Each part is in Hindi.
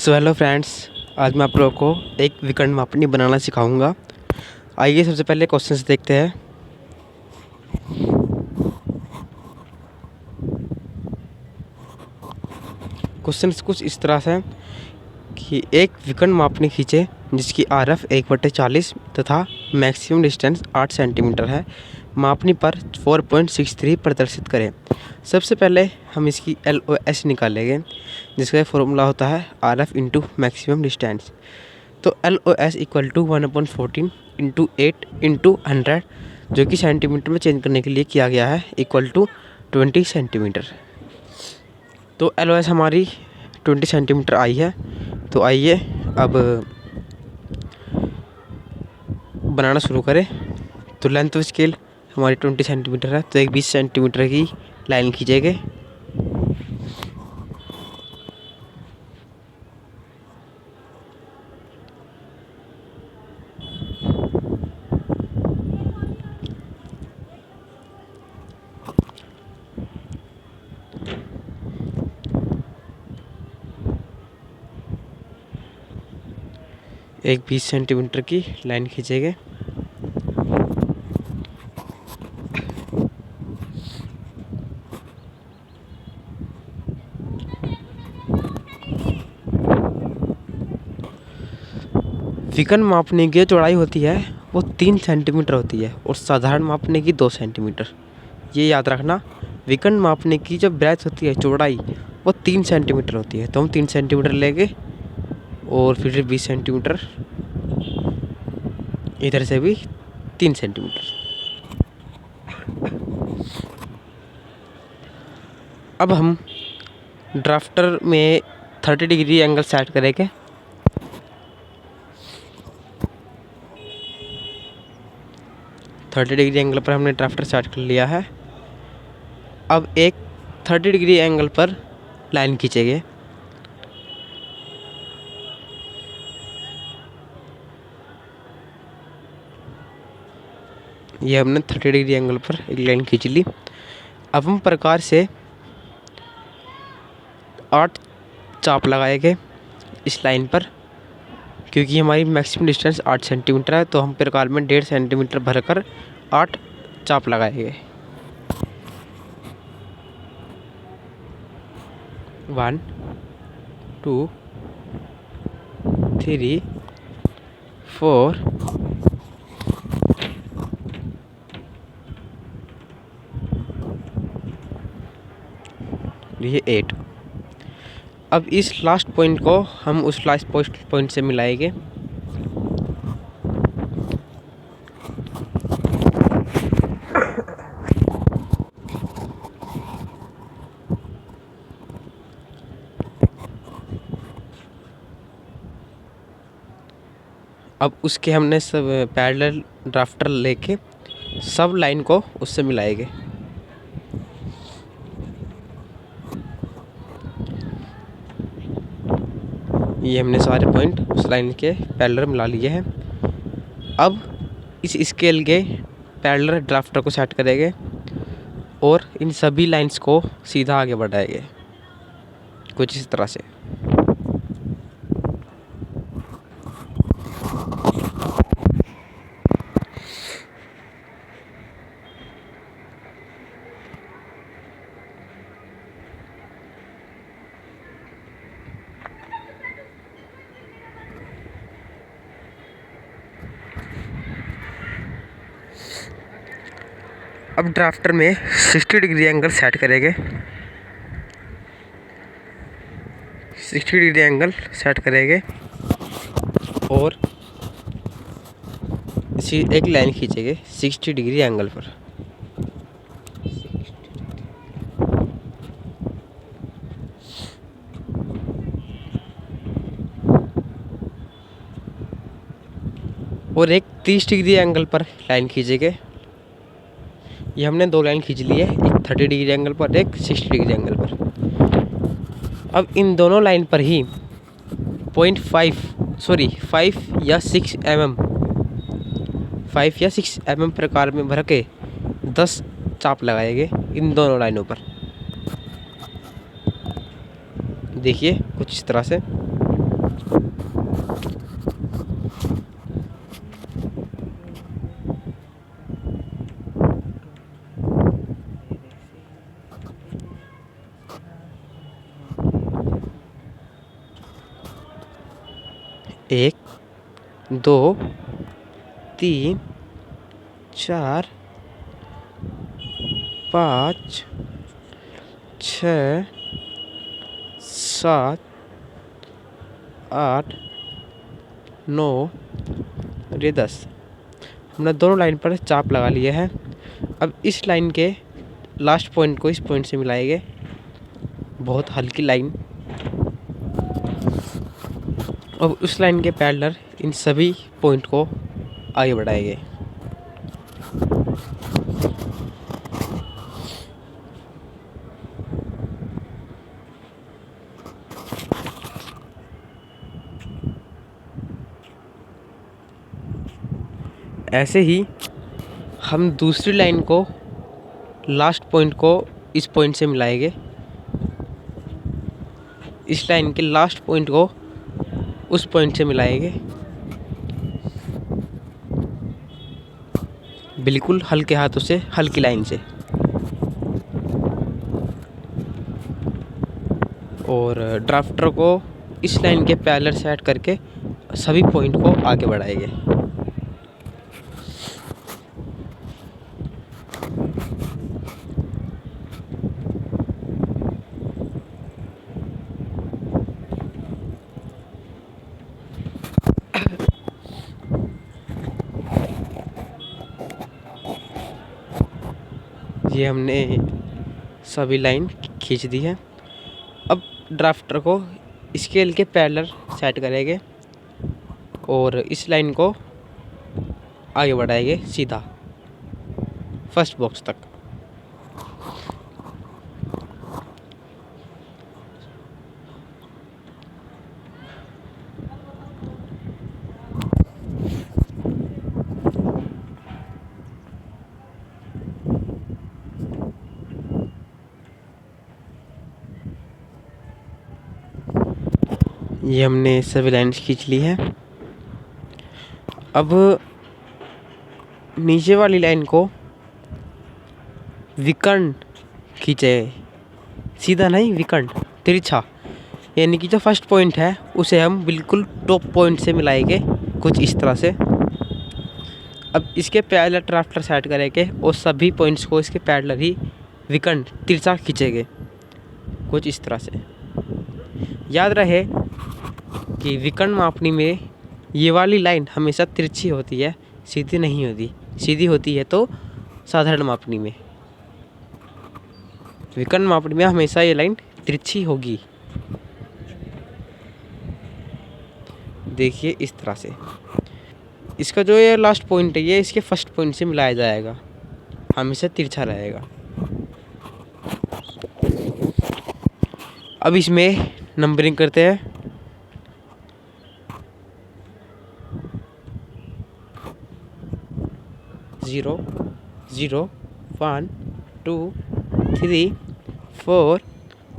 सो हेलो फ्रेंड्स, आज मैं आप लोगों को एक विकर्ण मापनी बनाना सिखाऊंगा। आइए सबसे पहले क्वेश्चंस देखते हैं। क्वेश्चंस कुछ इस तरह से हैं कि एक विकर्ण मापनी खींचे जिसकी RF 1/40 तथा मैक्सिमम डिस्टेंस 8 सेंटीमीटर है। मापनी पर 4.63 प्रदर्शित करें। सबसे पहले हम इसकी LOS निकालेंगे, जिसका फॉर्मूला होता है RF इंटू मैक्सिमम डिस्टेंस। तो LOS equal to 1/14 into 8 into 100, जो कि सेंटीमीटर में चेंज करने के लिए किया गया है, इक्वल टू 20 सेंटीमीटर। तो LOS हमारी 20 सेंटीमीटर आई है। तो आइए अब बनाना शुरू करें। तो लेंथ ऑफ स्केल हमारी 20 सेंटीमीटर है, तो एक 20 सेंटीमीटर की लाइन खींचेंगे। एक 20 सेंटीमीटर की लाइन खींचेंगे। विकर्ण मापने की चौड़ाई होती है वो 3 सेंटीमीटर होती है और साधारण मापने की 2 सेंटीमीटर। ये याद रखना, विकर्ण मापने की जो ब्रेथ होती है, चौड़ाई, वो 3 सेंटीमीटर होती है। तो हम 3 सेंटीमीटर लेंगे और फिर 20 सेंटीमीटर, इधर से भी 3 सेंटीमीटर। अब हम ड्राफ्टर में 30 डिग्री एंगल सेट करेंगे। थर्टी डिग्री एंगल पर हमने ड्राफ्टर सेट कर लिया है। अब एक 30 डिग्री एंगल पर लाइन खींचेंगे। ये हमने 30 डिग्री एंगल पर एक लाइन खींच ली। अब हम प्रकार से 8 चाप लगाएंगे इस लाइन पर, क्योंकि हमारी मैक्सिमम डिस्टेंस 8 सेंटीमीटर है। तो हम प्रकार में 1.5 सेंटीमीटर भरकर 8 चाप लगाएंगे। 1 2 3 4 ये 8। अब इस लास्ट पॉइंट को हम उस लास्ट पॉइंट से मिलाएंगे। अब उसके हमने सब पैरेलल ड्राफ्टर लेके सब लाइन को उससे मिलाएंगे। ये हमने सारे पॉइंट उस लाइन के पैरेलल मिला लिए हैं। अब इस स्केल के पैरेलल ड्राफ्टर को सेट करेंगे और इन सभी लाइंस को सीधा आगे बढ़ाएंगे, कुछ इस तरह से। अब ड्राफ्टर में 60 डिग्री एंगल सेट करेंगे। 60 डिग्री एंगल सेट करेंगे और इसी एक लाइन खींचेंगे 60 डिग्री एंगल पर। और एक 30 डिग्री एंगल पर लाइन खींचेंगे। ये हमने 2 लाइन खींच ली है, एक 30 डिग्री एंगल पर, एक 60 डिग्री एंगल पर। अब इन दोनों लाइन पर ही 5 या 6 mm प्रकार में भर के 10 चाप लगाएंगे इन दोनों लाइनों पर। देखिए कुछ इस तरह से। एक, दो, तीन, चार, पाँच, छः, सात, आठ, नौ और ये 10। हमने दोनों लाइन पर चाप लगा लिया है। अब इस लाइन के लास्ट पॉइंट को इस पॉइंट से मिलाएंगे, बहुत हल्की लाइन। अब उस लाइन के पैरेलल इन सभी पॉइंट को आगे बढ़ाएंगे। ऐसे ही हम दूसरी लाइन को लास्ट पॉइंट को इस पॉइंट से मिलाएंगे। इस लाइन के लास्ट पॉइंट को उस पॉइंट से मिलाएंगे, बिल्कुल हल्के हाथों से, हल्की लाइन से। और ड्राफ्टर को इस लाइन के पैरेलल सेट करके सभी पॉइंट को आगे बढ़ाएंगे। ये हमने सभी लाइन खींच दी है। अब ड्राफ्टर को स्केल के पैरेलल सेट करेंगे और इस लाइन को आगे बढ़ाएंगे सीधा फर्स्ट बॉक्स तक। ये हमने सभी लाइन्स खींच ली है। अब नीचे वाली लाइन को विकर्ण खींचे, सीधा नहीं, विकर्ण, तिरछा। यानी कि जो फर्स्ट पॉइंट है उसे हम बिल्कुल टॉप पॉइंट से मिलाएंगे, कुछ इस तरह से। अब इसके पैरेलल ड्राफ्टर सेट करेंगे और सभी पॉइंट्स को इसके पैरेलल ही विकर्ण तिरछा खींचेंगे, कुछ इस तरह से। याद रहे कि विकर्ण मापनी में ये वाली लाइन हमेशा तिरछी होती है, सीधी नहीं होती। सीधी होती है तो साधारण मापनी में, विकर्ण मापनी में हमेशा ये लाइन तिरछी होगी। देखिए इस तरह से। इसका जो ये लास्ट पॉइंट है ये इसके फर्स्ट पॉइंट से मिलाया जाएगा, हमेशा तिरछा रहेगा। अब इसमें नंबरिंग करते हैं। Zero, zero, 1, 2, 3, 4,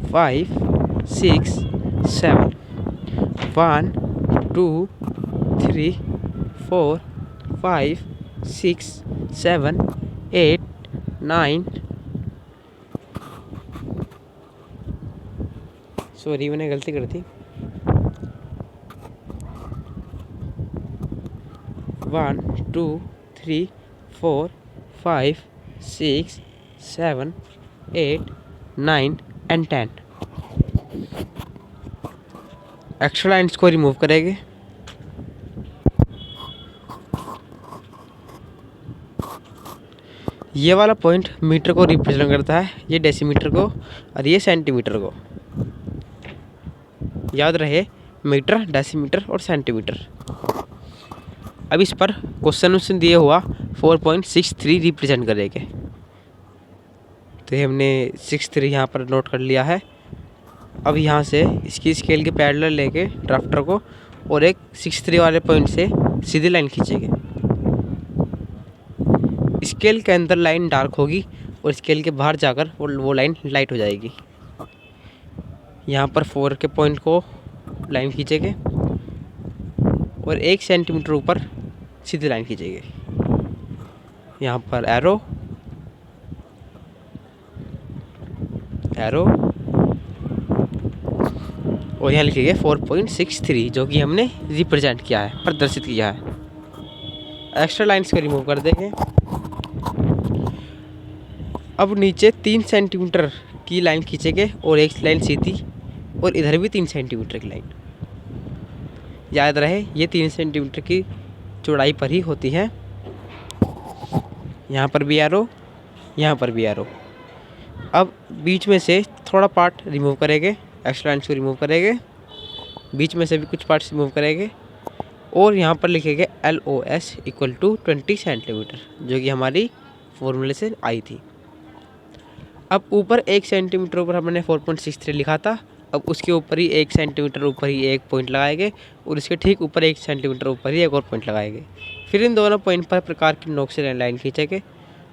5, 6, 7, 1, 2, 3, 4, 5, 6, 7, 8, 9। सॉरी, मैंने गलती कर दी। 1, 2, 3, 4, 5, 6, 7, 8, 9 and 10। एक्स्ट्रा लाइन्स को रिमूव करेंगे। ये वाला पॉइंट मीटर को रिप्रेजेंट करता है, ये डेसीमीटर को और ये सेंटीमीटर को। याद रहे, मीटर, डेसीमीटर और सेंटीमीटर। अब इस पर क्वेश्चन दिए हुआ 4.63 रिप्रेजेंट करेंगे। तो ये हमने 63 यहाँ पर नोट कर लिया है। अब यहाँ से इसकी स्केल के पैरेलल लेके ड्राफ्टर को और एक 63 वाले पॉइंट से सीधी लाइन खींचेंगे। स्केल के अंदर लाइन डार्क होगी और स्केल के बाहर जाकर वो लाइन लाइट हो जाएगी। यहाँ पर 4 के पॉइंट को लाइन खींचेंगे और 1 सेंटीमीटर ऊपर सीधी लाइन खींचेंगे। यहाँ पर एरो और यहाँ लिखेंगे 4.63 जो कि हमने रिप्रेजेंट किया है, प्रदर्शित किया है। एक्स्ट्रा लाइन्स को रिमूव कर देंगे। अब नीचे 3 सेंटीमीटर की लाइन खींचेंगे और एक लाइन सीधी और इधर भी 3 सेंटीमीटर की लाइन। याद रहे ये 3 सेंटीमीटर की चौड़ाई पर ही होती है। यहाँ पर भी एरो, यहाँ पर भी एरो। अब बीच में से थोड़ा पार्ट रिमूव करेंगे, एक्स्ट्रा लाइन्स को रिमूव करेंगे, बीच में से भी कुछ पार्ट्स रिमूव करेंगे और यहाँ पर लिखेंगे LOS इक्वल टू 20 सेंटीमीटर जो कि हमारी फॉर्मूले से आई थी। अब ऊपर 1 सेंटीमीटर ऊपर हमने 4.63 लिखा था। अब उसके ऊपर ही 1 सेंटीमीटर ऊपर ही एक पॉइंट लगाएंगे और इसके ठीक ऊपर 1 सेंटीमीटर ऊपर ही एक और पॉइंट लगाएंगे। फिर इन दोनों पॉइंट पर प्रकार की नोक से लाइन खींचेंगे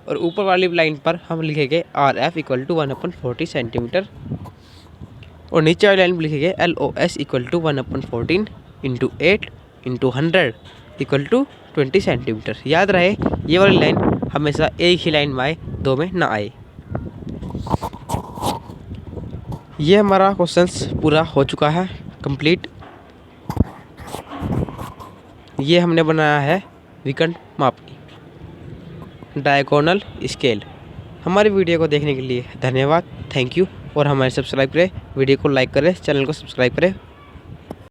और ऊपर वाली लाइन पर हम लिखेंगे RF इक्वल टू 1/40 सेंटीमीटर और नीचे वाली लाइन पर लिखेंगे LOS equal to 1/14 × 8 × 100 equal to 20 centimetre. याद रहे ये वाली लाइन हमेशा एक ही लाइन में आए, दो में ना आए। ये हमारा क्वेश्चंस पूरा हो चुका है कंप्लीट। ये हमने बनाया है विकर्ण मापनी डायगोनल स्केल। हमारी वीडियो को देखने के लिए धन्यवाद, थैंक यू। और हमारे सब्सक्राइब करें, वीडियो को लाइक करें, चैनल को सब्सक्राइब करें।